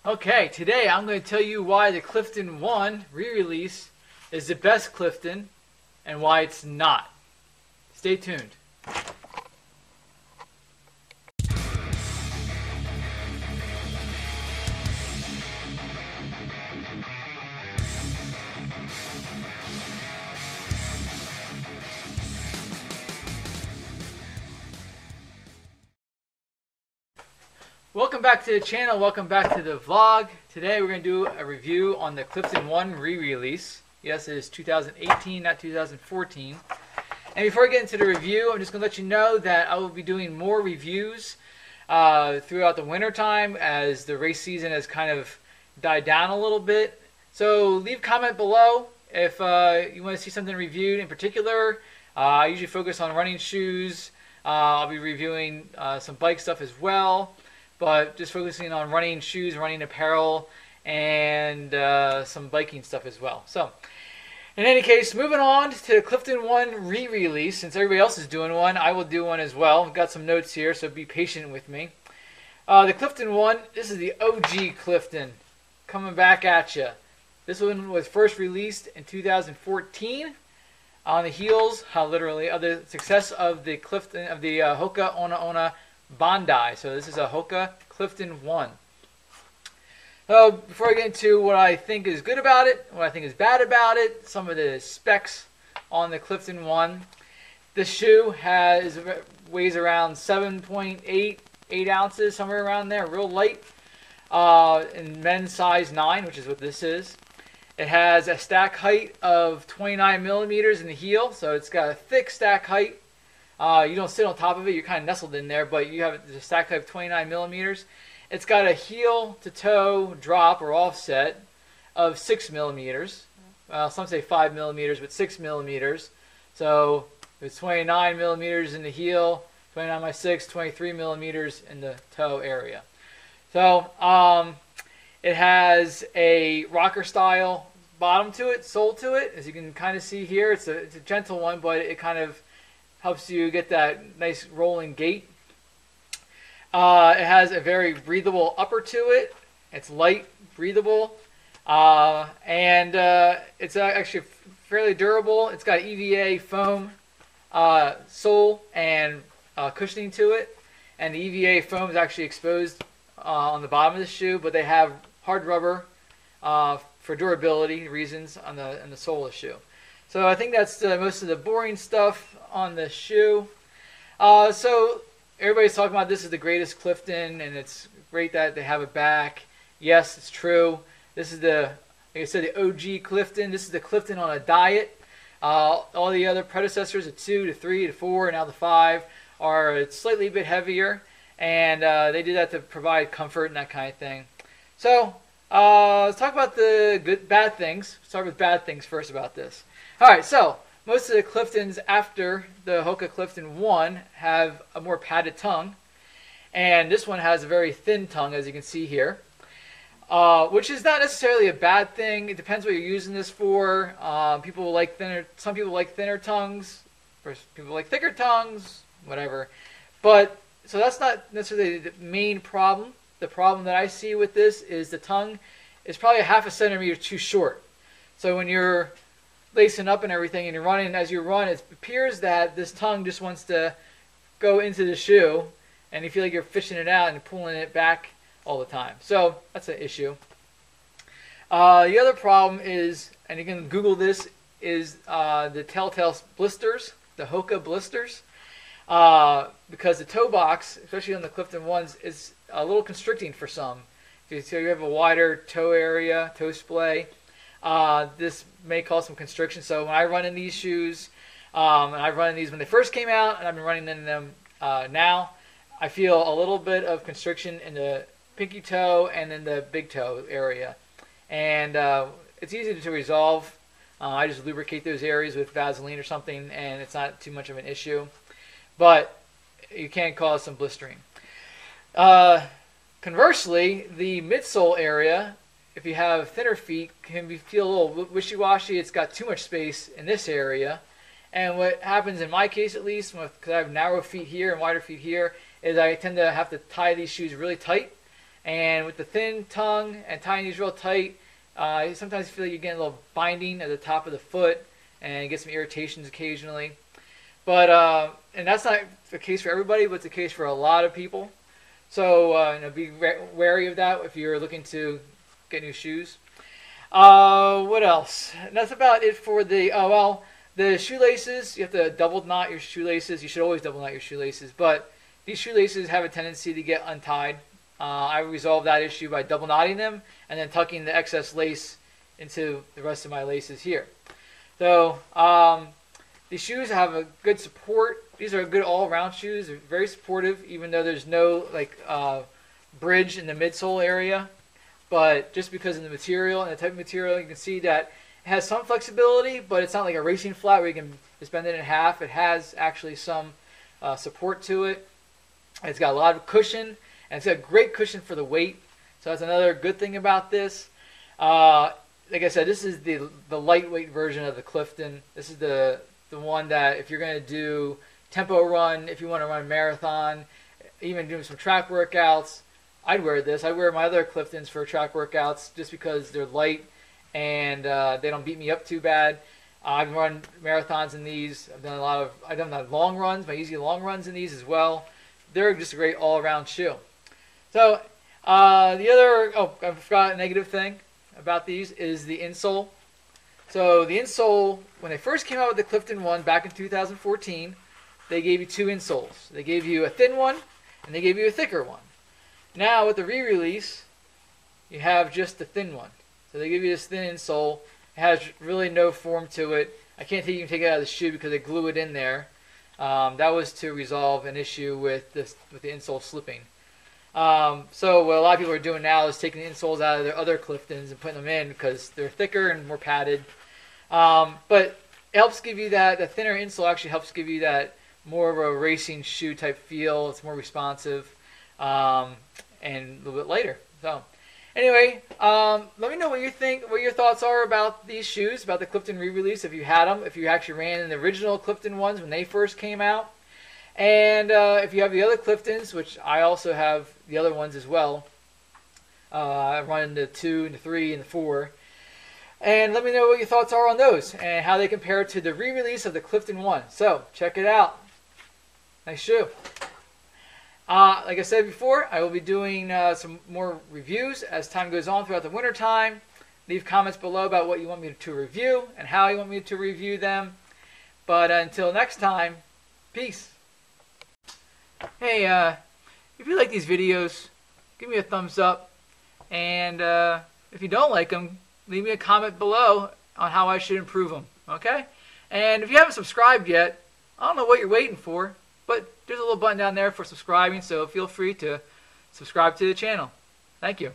Okay, today I'm going to tell you why the Clifton One Re-Release is the best Clifton and why it's not. Stay tuned. Welcome back to the channel, welcome back to the vlog. Today we're going to do a review on the Clifton One Re-Release. Yes, it is 2018, not 2014. And before I get into the review, I'm just going to let you know that I will be doing more reviews throughout the winter time as the race season has kind of died down a little bit. So leave a comment below if you want to see something reviewed in particular. I usually focus on running shoes. I'll be reviewing some bike stuff as well. But just focusing on running shoes, running apparel, and some biking stuff as well. So, in any case, moving on to the Clifton One Re-Release. Since everybody else is doing one, I will do one as well. I've got some notes here, so be patient with me. The Clifton One, this is the OG Clifton, coming back at you. This one was first released in 2014 on the heels, literally, of the success of the Hoka One One Bondi. So this is a Hoka Clifton One. So before I get into what I think is good about it, what I think is bad about it, some of the specs on the Clifton One. This shoe weighs around 7.8 ounces, somewhere around there, real light. In men's size 9, which is what this is. It has a stack height of 29 millimeters in the heel, so it's got a thick stack height. You don't sit on top of it, you're kind of nestled in there, but you have a stack height of 29 millimeters. It's got a heel to toe drop or offset of 6 millimeters. Some say 5 millimeters, but 6 millimeters. So it's 29 millimeters in the heel, 29 by 6, 23 millimeters in the toe area. So it has a rocker style bottom to it, sole to it, as you can kind of see here. It's a gentle one, but it kind of helps you get that nice rolling gait. It has a very breathable upper to it. It's light, breathable, and it's actually fairly durable. It's got EVA foam sole and cushioning to it, and the EVA foam is actually exposed on the bottom of the shoe, but they have hard rubber for durability reasons on the sole of the shoe. So I think that's most of the boring stuff on the shoe. So everybody's talking about this is the greatest Clifton, and it's great that they have it back. Yes, it's true. This is like I said, the OG Clifton. This is the Clifton on a diet. All the other predecessors, the 2, the 3, the 4, and now the 5, are slightly a bit heavier, and they did that to provide comfort and that kind of thing. So let's talk about the bad things. Start with bad things first about this. All right, so most of the Cliftons after the Hoka Clifton One have a more padded tongue, and this one has a very thin tongue, as you can see here, which is not necessarily a bad thing. It depends what you're using this for. People like thinner. Some people like thinner tongues. People like thicker tongues. Whatever. But so that's not necessarily the main problem. The problem that I see with this is the tongue is probably a half a centimeter too short. So when you're lacing up and everything and you're running, as you run, it appears that this tongue just wants to go into the shoe, and you feel like you're fishing it out and pulling it back all the time. So that's an issue. The other problem is, and you can Google this, is the telltale blisters, the Hoka blisters, because the toe box, especially on the Clifton Ones, is a little constricting for some. So you have a wider toe area, toe splay. This may cause some constriction. So when I run in these shoes, and I've run in these when they first came out, and I've been running in them now, I feel a little bit of constriction in the pinky toe and in the big toe area. And it's easy to resolve. I just lubricate those areas with Vaseline or something, and it's not too much of an issue. But you can cause some blistering. Conversely, the midsole area, if you have thinner feet, can feel a little wishy-washy. It's got too much space in this area. And what happens in my case, at least, because I have narrow feet here and wider feet here, is I tend to have to tie these shoes really tight. And with the thin tongue and tying these real tight, sometimes you feel like you're getting a little binding at the top of the foot and you get some irritations occasionally. But and that's not the case for everybody, but it's the case for a lot of people. So be wary of that if you're looking to get new shoes. What else? And that's about it for the the shoelaces. You have to double knot your shoelaces. You should always double knot your shoelaces, but these shoelaces have a tendency to get untied. I resolved that issue by double knotting them and then tucking the excess lace into the rest of my laces here. So these shoes have a good support. These are good all-around shoes. They're very supportive, even though there's no bridge in the midsole area. But just because of the material and the type of material, you can see that it has some flexibility, but it's not like a racing flat where you can just bend it in half. It has actually some support to it. It's got a lot of cushion, and it's got great cushion for the weight. So that's another good thing about this. Like I said, this is the lightweight version of the Clifton. This is the one that if you're going to do tempo run, if you want to run a marathon, even doing some track workouts, I'd wear this. I wear my other Cliftons for track workouts just because they're light and they don't beat me up too bad. I've run marathons in these. I've done long runs, my easy long runs in these as well. They're just a great all-around shoe. So I forgot a negative thing about these is the insole. So the insole, when they first came out with the Clifton One back in 2014, they gave you two insoles. They gave you a thin one and they gave you a thicker one. Now with the re-release, you have just the thin one. So they give you this thin insole. It has really no form to it. I can't even take it out of the shoe because they glue it in there. That was to resolve an issue with the insole slipping. So what a lot of people are doing now is taking the insoles out of their other Cliftons and putting them in because they're thicker and more padded. But it helps give you that, the thinner insole actually helps give you that more of a racing shoe type feel. It's more responsive and a little bit lighter. So anyway, let me know what you think, what your thoughts are about these shoes, about the Clifton re-release, if you had them, if you actually ran in the original Clifton ones when they first came out. And if you have the other Cliftons, which I also have the other ones as well, I run the 2 and the 3 and the 4. And let me know what your thoughts are on those and how they compare to the re-release of the Clifton One. So check it out. Nice shoe. Like I said before, I will be doing some more reviews as time goes on throughout the winter time. Leave comments below about what you want me to review and how you want me to review them. But until next time, peace. Hey, if you like these videos, give me a thumbs up. And if you don't like them, leave me a comment below on how I should improve them. Okay? And if you haven't subscribed yet, I don't know what you're waiting for, but there's a little button down there for subscribing, so feel free to subscribe to the channel. Thank you.